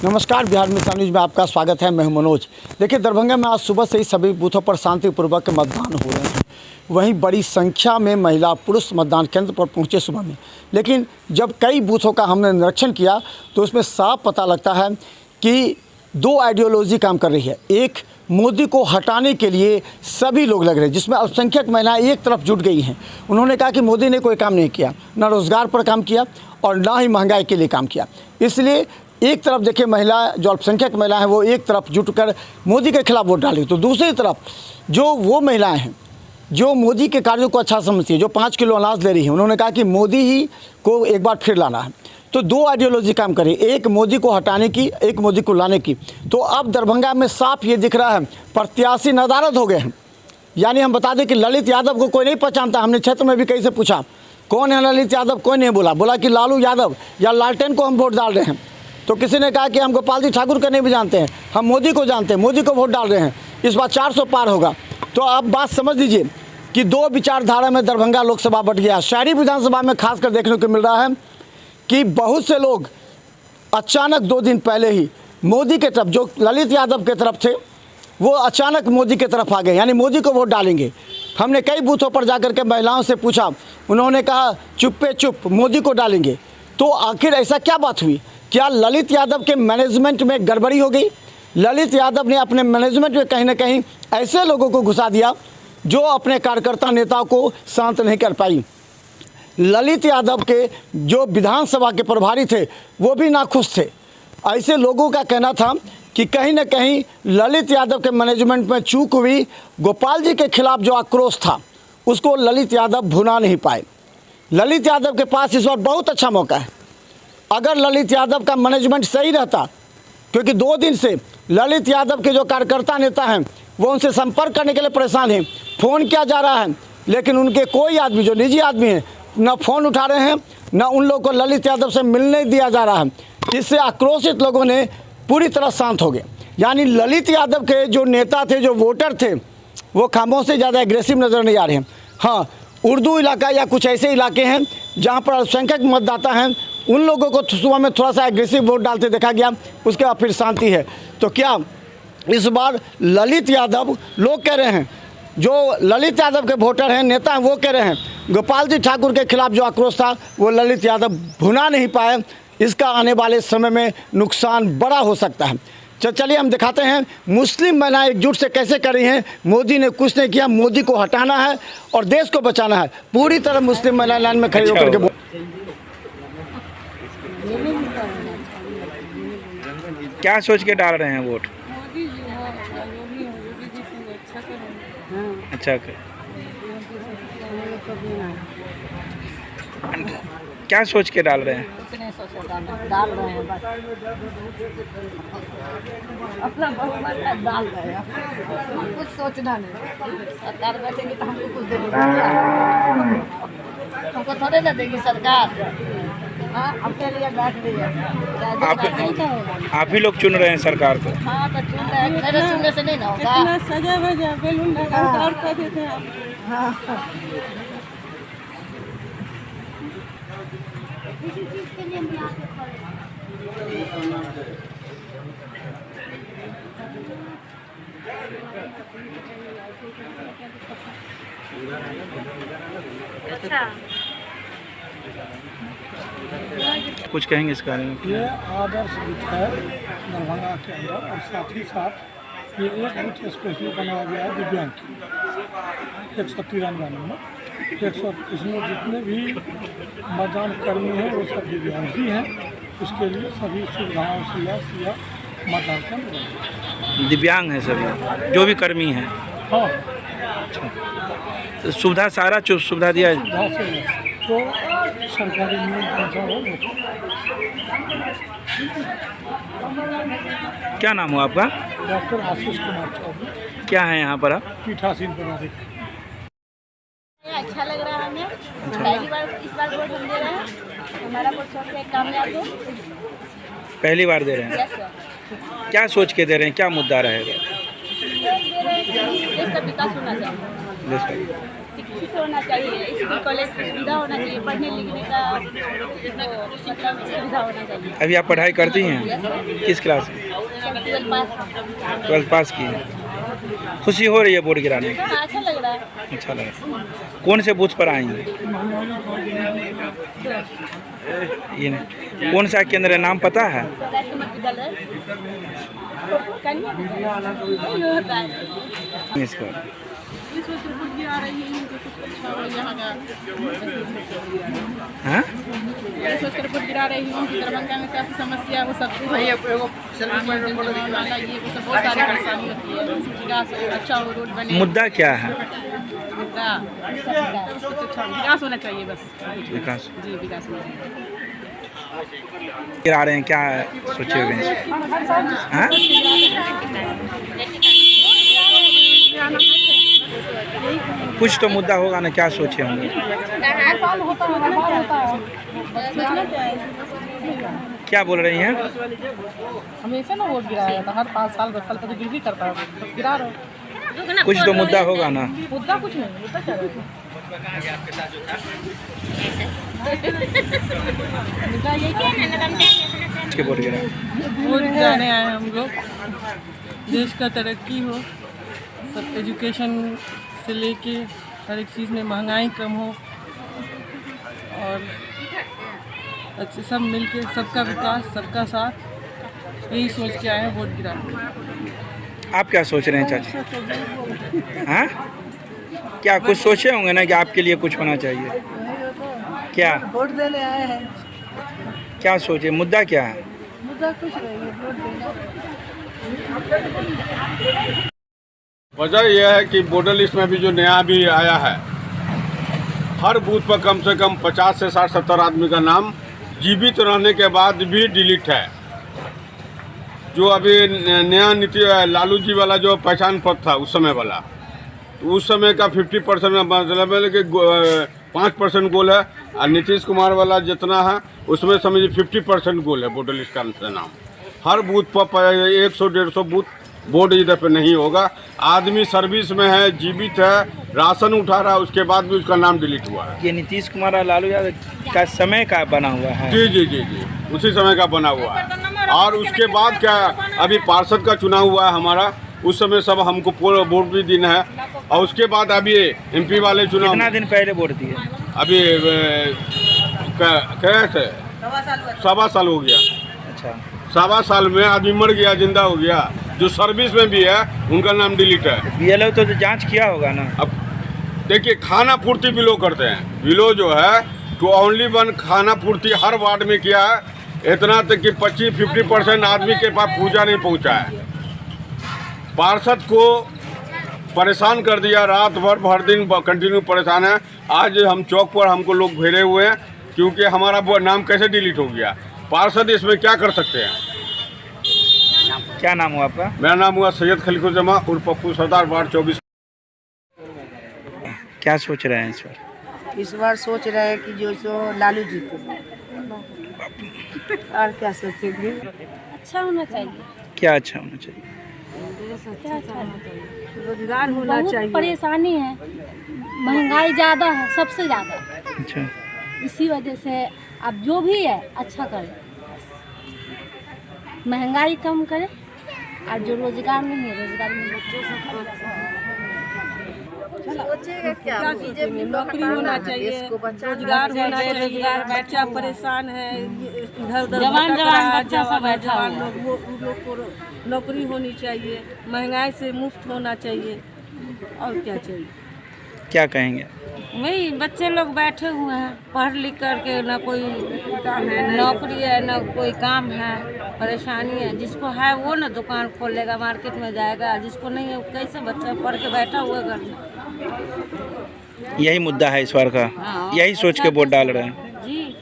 नमस्कार, Bihar mission news में आपका स्वागत है। मैं हूं मनोज। देखिए, दरभंगा में आज सुबह से ही सभी बूथों पर शांतिपूर्वक मतदान हो रहे हैं। वहीं बड़ी संख्या में महिला पुरुष मतदान केंद्र पर पहुंचे सुबह में। लेकिन जब कई बूथों का हमने निरीक्षण किया तो उसमें साफ पता लगता है कि दो आइडियोलॉजी काम कर रही है। एक, मोदी को हटाने के लिए सभी लोग लग रहे हैं, जिसमें अल्पसंख्यक महिलाएं एक तरफ जुट गई हैं। उन्होंने कहा कि मोदी ने कोई काम नहीं किया, ना रोज़गार पर काम किया और ना ही महंगाई के लिए काम किया। इसलिए एक तरफ देखिए, महिला जो अल्पसंख्यक महिला हैं वो एक तरफ जुटकर मोदी के खिलाफ वोट डाली, तो दूसरी तरफ जो वो महिलाएं हैं जो मोदी के कार्यों को अच्छा समझती है, जो 5 किलो अनाज ले रही है, उन्होंने कहा कि मोदी ही को एक बार फिर लाना है। तो दो आइडियोलॉजी काम करी, एक मोदी को हटाने की, एक मोदी को लाने की। तो अब दरभंगा में साफ ये दिख रहा है, प्रत्याशी नदारद हो गए हैं। यानी हम बता दें कि ललित यादव को कोई नहीं पहचानता। हमने क्षेत्र में भी कहीं से पूछा कौन है ललित यादव, कोई नहीं बोला कि लालू यादव या लालटेन को हम वोट डाल रहे हैं। तो किसी ने कहा कि हम गोपाल जी ठाकुर को नहीं भी जानते हैं, हम मोदी को जानते हैं, मोदी को वोट डाल रहे हैं। इस बार 400 पार होगा। तो अब बात समझ लीजिए कि दो विचारधारा में दरभंगा लोकसभा बट गया। शहरी विधानसभा में खासकर देखने को मिल रहा है कि बहुत से लोग अचानक 2 दिन पहले ही मोदी के तरफ, जो ललित यादव के तरफ थे, वो अचानक मोदी के तरफ आ गए, यानी मोदी को वोट डालेंगे। हमने कई बूथों पर जाकर के महिलाओं से पूछा, उन्होंने कहा चुप्पे चुप मोदी को डालेंगे। तो आखिर ऐसा क्या बात हुई? क्या ललित यादव के मैनेजमेंट में गड़बड़ी हो गई? ललित यादव ने अपने मैनेजमेंट में कहीं ना कहीं ऐसे लोगों को घुसा दिया जो अपने कार्यकर्ता नेताओं को शांत नहीं कर पाई। ललित यादव के जो विधानसभा के प्रभारी थे वो भी नाखुश थे। ऐसे लोगों का कहना था कि कहीं ना कहीं ललित यादव के मैनेजमेंट में चूक हुई। गोपाल जी के खिलाफ जो आक्रोश था उसको ललित यादव भुना नहीं पाए। ललित यादव के पास इस बार बहुत अच्छा मौका है। अगर ललित यादव का मैनेजमेंट सही रहता, क्योंकि 2 दिन से ललित यादव के जो कार्यकर्ता नेता हैं वो उनसे संपर्क करने के लिए परेशान हैं, फ़ोन किया जा रहा है, लेकिन उनके कोई आदमी, जो निजी आदमी हैं, न फ़ोन उठा रहे हैं, न उन लोगों को ललित यादव से मिलने दिया जा रहा है। इससे आक्रोशित लोगों ने पूरी तरह शांत हो गए। यानी ललित यादव के जो नेता थे, जो वोटर थे, वो खामोश से ज़्यादा एग्रेसिव नज़र नहीं आ रहे हैं। हाँ, उर्दू इलाका या कुछ ऐसे इलाके हैं जहाँ पर अल्पसंख्यक मतदाता हैं, उन लोगों को सुबह में थोड़ा सा एग्रेसिव वोट डालते देखा गया, उसके बाद फिर शांति है। तो क्या इस बार ललित यादव, लोग कह रहे हैं, जो ललित यादव के वोटर हैं, नेता हैं, वो कह रहे हैं गोपाल जी ठाकुर के खिलाफ जो आक्रोश था वो ललित यादव भुना नहीं पाए। इसका आने वाले समय में नुकसान बड़ा हो सकता है। चलिए हम दिखाते हैं मुस्लिम महिलाएं एकजुट से कैसे कर रही हैं। मोदी ने कुछ नहीं किया, मोदी को हटाना है और देश को बचाना है। पूरी तरह मुस्लिम महिलाएं लाइन में खड़ी होकर के क्या सोच के डाल रहे हैं वोट? मोदी जी हो, योगी जी को अच्छा करें। अच्छा क्या सोच के डाल रहे हैं? कुछ नहीं सोचा, डाल रहे हैं बस, अपना बहुमत डाल रहे हैं, कुछ सोचना नहीं। सरकार बैठेगी तो हमको कुछ देगी, हमको थोड़े ना देगी सरकार। हाँ, अपने लिए बैठ रही है। आप ही लोग चुन रहे हैं सरकार को? हाँ, तो चुन रहे हैं, मेरे चुनने से नहीं ना होगा। सजा वजह बैलून लगातार कर देते हैं। हाँ, किसी चीज के लिए हम यहाँ पे अच्छा, कुछ कहेंगे इस बारे में? ये आदर्श बूथ है दरभंगा के अंदर, और साथ ही साथ ये एक बूथ स्पेशली बनाया गया है दिव्यांग की, 193 नंबर 100। इसमें जितने भी मतदान कर्मी हैं वो सब दिव्यांग ही हैं। उसके लिए सभी सुविधाओं से या मतदान केंद्र दिव्यांग हैं सभी जो भी कर्मी हैं? हाँ, तो सुविधा, सारा सुविधा दिया है? सुविधा से तो सरकारी नियम के अनुसार हो। क्या नाम हो आपका? डॉक्टर आशीष कुमार चौधरी। क्या है यहाँ पर आप? पीठासीन पदाधिकारी। अच्छा लग रहा है हमें। पहली बार इस बार वोट हम दे रहे हैं, हमारा वोट सबसे कामयाब हो। पहली बार दे रहे हैं? Yes sir. क्या सोच के दे रहे हैं, क्या मुद्दा रहेगा? देश का विकास होना चाहिए। शिक्षित होना चाहिए, स्कूल कॉलेज की सुविधा होना चाहिए, पढ़ने लिखने का मतलब सुविधा होना चाहिए। अभी आप पढ़ाई करती हैं? किस क्लास में? सब 12 पास। 12 पास की हैं। खुशी हो रही है वोट गिराने की? हाँ, अच्छा लग रहा है। अच्छा लगा। कौन से बूथ पर आई हैं? ये नहीं। कौन सा केंद्र है, नाम पता है? राष्ट्रीय मध्य विद्यालय कन्या विद्यालय ये होता है। इसका इस वक्त रिपोर्ट भी आ रही है कि कुछ अच्छा हो यहाँ का। हाँ? ये सोच कर रिपोर्ट गिरा रही हूँ कि दरभंगा में काफ़ी समस्या वो सब नाला ये वो सब बहुत सारी परेशानी होती है। विकास अच्छा हो, रोड बने। मुद्दा क्या है? मुद्दा कुछ अच्छा विकास होना चाहिए बस। विकास जी विकास होना चाहिए। गिरा रहे हैं, क्या सोचे हुए हैं? हाँ? कुछ तो मुद्दा होगा ना, क्या सोचे होंगे? क्या बोल रही हैं? हमेशा ना वोट गिराया जाता, हर 5 साल 10 साल तक गिर भी करता है, गिरा रहे। कुछ तो मुद्दा होगा ना। मुद्दा कुछ नहीं, मुद्दा क्या है? मुद्दा ये क्या है? के वोट गिरा? वोट गिराने आए हैं हम लोग। देश का तरक्की हो, सब एजुकेशन से लेके हर एक चीज़ में महंगाई कम हो और अच्छे सब मिलके सबका विकास सबका साथ, यही सोच के आए हैं वोट गिराने। आप क्या सोच रहे हैं चाचा? हाँ? क्या कुछ सोचे होंगे ना कि आपके लिए कुछ होना चाहिए? क्या वोट देने आए हैं। क्या सोचे? मुद्दा क्या है? मुद्दा कुछ नहीं है, वोट देना। वजह यह है कि वोटर लिस्ट में भी जो नया भी आया है, हर बूथ पर कम से कम 50 से 60-70 आदमी का नाम जीवित रहने के बाद भी डिलीट है। जो अभी नया नीति लालू जी वाला जो पहचान पत्र था उस समय वाला, उस समय का 50% मतलब है कि 5% गोल है, और नीतीश कुमार वाला जितना है उसमें समझिए 50% गोल है वोटर लिस्ट का नाम। हर बूथ पर 100-150 बूथ वोट इधर पे नहीं होगा। आदमी सर्विस में है, जीवित है, राशन उठा रहा है, उसके बाद भी उसका नाम डिलीट हुआ है। ये नीतीश कुमार और लालू यादव का समय का बना हुआ है? जी जी जी जी, उसी समय का बना हुआ है। और उसके बाद क्या, अभी पार्षद का चुनाव हुआ है हमारा, उस समय सब हमको वोट भी देना है। और उसके बाद अभी MP वाले चुनाव, कितना दिन पहले वोट दिए? अभी कैसे 1.25 साल हो गया। अच्छा, 1.25 साल में आदमी मर गया, जिंदा हो गया। जो सर्विस में भी है उनका नाम डिलीट है। BLO तो जांच किया होगा ना? अब देखिए, खाना पूर्ति बिलो करते हैं। बिलो जो है तो ओनली वन खाना पूर्ति हर वार्ड में किया है, इतना तक कि 25-50% आदमी के पास पूजा नहीं पहुंचा है। पार्षद को परेशान कर दिया, रात भर भर दिन कंटिन्यू परेशान है। आज हम चौक पर हमको लोग घेरे हुए हैं क्योंकि हमारा वो नाम कैसे डिलीट हो गया। पार्षद इसमें क्या कर सकते हैं? क्या नाम हुआ आपका? मेरा नाम हुआ सैयद खलीकुज्जमा उर्फ पप्पू सरदार, वार्ड 24। क्या सोच रहे हैं इस बार? इस बार सोच रहे हैं कि जो सो लालू जी को, और क्या सोचेंगे? अच्छा होना चाहिए। क्या अच्छा होना चाहिए? रोजगार होना बहुत चाहिए। परेशानी है, महंगाई ज़्यादा है, सबसे ज़्यादा। अच्छा, इसी वजह से अब जो भी है अच्छा करें, महंगाई कम करें, और जो रोजगार नहीं है रोजगार में क्या सोचेंगे? नौकरी होना चाहिए, रोजगार होना चाहिए। बच्चा परेशान है, इधर उधर जवान भटक रहा है, बच्चा सब बैठा जवान हुआ है। लोग, वो उन लोग को नौकरी होनी चाहिए, महंगाई से मुक्त होना चाहिए, और क्या चाहिए? क्या कहेंगे? वही बच्चे लोग बैठे हुए हैं, पढ़ लिख करके ना कोई नौकरी है ना कोई काम है, परेशानी है। जिसको है वो ना दुकान खोल लेगा, मार्केट में जाएगा, जिसको नहीं है वो कैसे बच्चा पढ़ के बैठा हुआ घर में। यही मुद्दा है इस बार का? हाँ, यही सोच के वोट डाल रहे हैं? जी,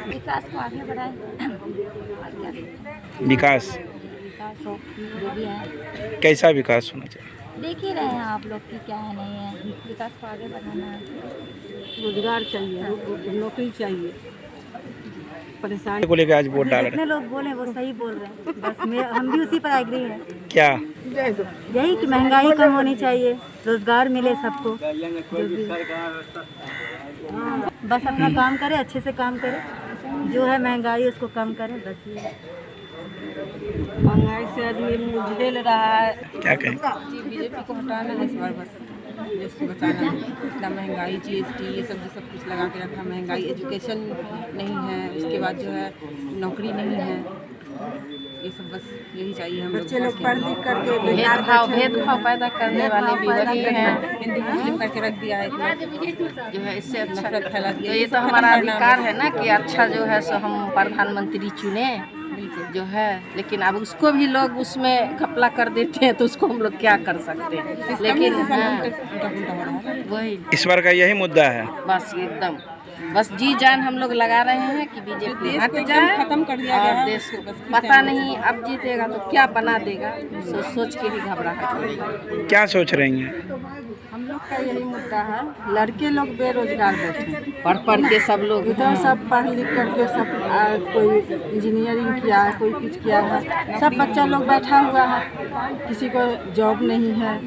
विकास को आगे बढ़ाए। विकास विकास हो जो भी है, कैसा विकास होना चाहिए? देख ही रहे हैं आप लोग की क्या है नहीं है। विकास को आगे बढ़ाना है। रोजगार चाहिए, नौकरी चाहिए। परेशान को लेकर आज वोट डाल रहे जितने लोग बोले वो सही बोल रहे हैं। बस हम भी उसी पर एग्री हैं। क्या यही कि महंगाई कम होनी चाहिए, रोजगार मिले सबको, जो भी बस अपना काम करे, अच्छे से काम करे, जो है महंगाई उसको कम करे, बस ये। महंगाई से आदमी झेल रहा है। क्या कहें? जी बीजेपी को हटाना है इस बार, बस देश को बचाना है। इतना महंगाई, जीएसटी ये सब कुछ लगा के रखा। महंगाई, एजुकेशन नहीं है, उसके बाद जो है नौकरी नहीं है, ये सब बस यही चाहिए हम बच्चे लोग पढ़ लिख करके भेदभाव पैदा करने वाले भी वही हैं। हिंदू मुस्लिम करके रख दिया है जो है इससे अच्छा नफरत फैला दिया। तो ये तो हमारा अधिकार है ना कि अच्छा जो है सो हम प्रधानमंत्री चुने जो है, लेकिन अब उसको भी लोग उसमें घपला कर देते हैं तो उसको हम लोग क्या कर सकते हैं। लेकिन वही इस बार का यही मुद्दा है। बस एकदम बस जी जान हम लोग लगा रहे हैं कि बीजेपी हट जाए, खत्म कर दिया और गया है। देश को पता नहीं अब जीतेगा तो क्या बना देगा, सोच के ही घबराहट हो रही है। क्या सोच रही हैं? हम लोग का यही मुद्दा है। लड़के लोग बेरोजगार बैठे, पढ़ के सब लोग इधर सब पढ़ लिख करके सब कोई इंजीनियरिंग किया है, कोई कुछ किया है, सब बच्चा लोग बैठा हुआ है। किसी को जॉब नहीं है,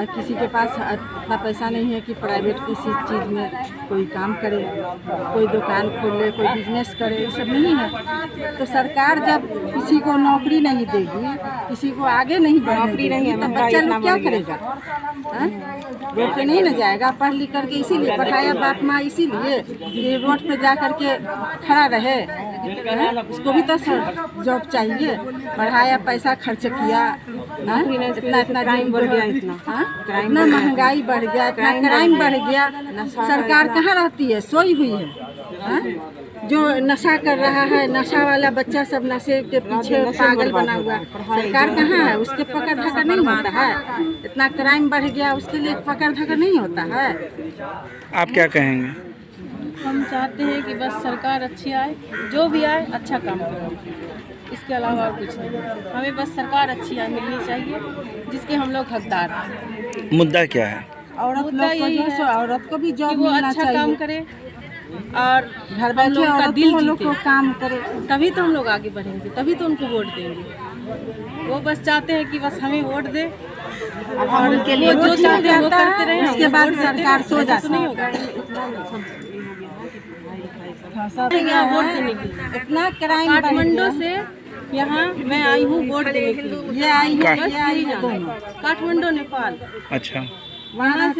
किसी के पास इतना पैसा नहीं है कि प्राइवेट किसी चीज़ में कोई काम करे, कोई दुकान खोले, कोई बिजनेस करे, ये सब नहीं है। तो सरकार जब किसी को नौकरी नहीं देगी, किसी को आगे नहीं बढ़ाएगी, तो बच्चा लोग क्या करेगा? रोड पे नहीं न जाएगा पढ़ लिख करके। इसीलिए पढ़ाया बाप माँ, इसीलिए कि रोड पे जा करके खड़ा रहे। उसको भी तो जॉब चाहिए। पढ़ाया, पैसा खर्च किया, इतना क्राइम बढ़ गया, इतना महंगाई बढ़ गया, इतना क्राइम बढ़ गया। सरकार कहाँ रहती है? सोई हुई है। जो नशा कर रहा है, नशा वाला बच्चा सब नशे के पीछे पागल बना हुआ, सरकार कहाँ है? उसके पकड़ धक्का नहीं होता है? इतना क्राइम बढ़ गया, उसके लिए पकड़ धक्का नहीं होता है? आप क्या कहेंगे? हम चाहते हैं कि बस सरकार अच्छी आए, जो भी आए अच्छा काम करे, इसके अलावा और कुछ नहीं। हमें बस सरकार अच्छी आए मिलनी चाहिए, जिसके हम लोग हकदार हैं। मुद्दा क्या है? औरत औरत को भी जॉब वो मिलना अच्छा चाहिए, काम करे और घर बैठे का दिल लोग को काम करे, तभी तो हम लोग आगे बढ़ेंगे, तभी तो उनको वोट देंगे। वो बस चाहते हैं कि बस हमें वोट दे और उनके लिए जो चाहते हैं वो करते रहे। उसके बाद सरकार सो जाती नहीं होगा यहाँ वोट देने के लिए। इतना क्राइम काठमांडू से यहाँ मैं आई हूँ वोट देने के लिए। ये आई है दोनों, काठमांडू नेपाल। अच्छा, वहाँ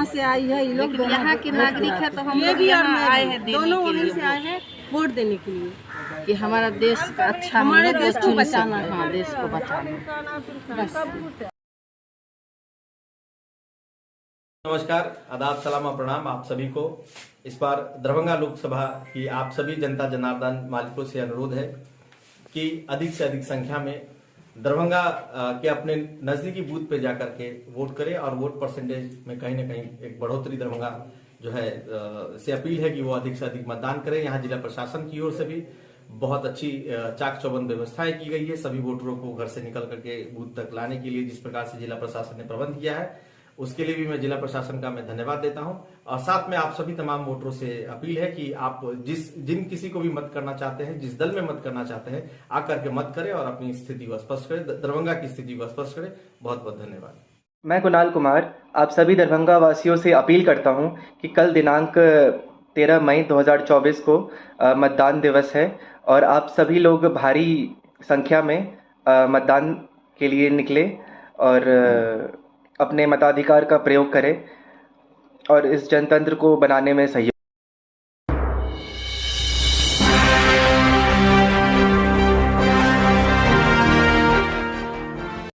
से आई है। ये लोग यहाँ के नागरिक है तो हम ये लोग भी और यहाँ आए हैं दोनों देने के वहीं से लिए आए हैं वोट देने के लिए कि हमारा देश का अच्छा, हमारे हम लोग देश को चुन बचाना सकें। हाँ, देश को बचाना। बस। नमस्कार, आदाब, सलाम और प्रणाम आप सभी को। इस बार दरभंगा लोकसभा की आप सभी जनता जनार्दन मालिकों से अनुरोध है कि अधिक से अधिक संख्या में दरभंगा के अपने नजदीकी बूथ पे जाकर के वोट करें और वोट परसेंटेज में कहीं ना कहीं एक बढ़ोतरी दरभंगा जो है से अपील है कि वो अधिक से अधिक मतदान करें। यहाँ जिला प्रशासन की ओर से भी बहुत अच्छी चाक चौबंद व्यवस्थाएं की गई है। सभी वोटरों को घर से निकल करके बूथ तक लाने के लिए जिस प्रकार से जिला प्रशासन ने प्रबंध किया है, उसके लिए भी मैं जिला प्रशासन का मैं धन्यवाद देता हूं। और साथ में आप सभी तमाम वोटरों से अपील है कि आप जिन किसी को भी मत करना चाहते हैं, जिस दल में मत करना चाहते हैं, आकर के मत करें और अपनी स्थिति को स्पष्ट करें, दरभंगा की स्थिति को स्पष्ट करें। बहुत बहुत धन्यवाद। मैं कुणाल कुमार आप सभी दरभंगा वासियों से अपील करता हूं कि कल दिनांक 13 मई 2024 को मतदान दिवस है और आप सभी लोग भारी संख्या में मतदान के लिए निकले और अपने मताधिकार का प्रयोग करें और इस जनतंत्र को बनाने में सहयोग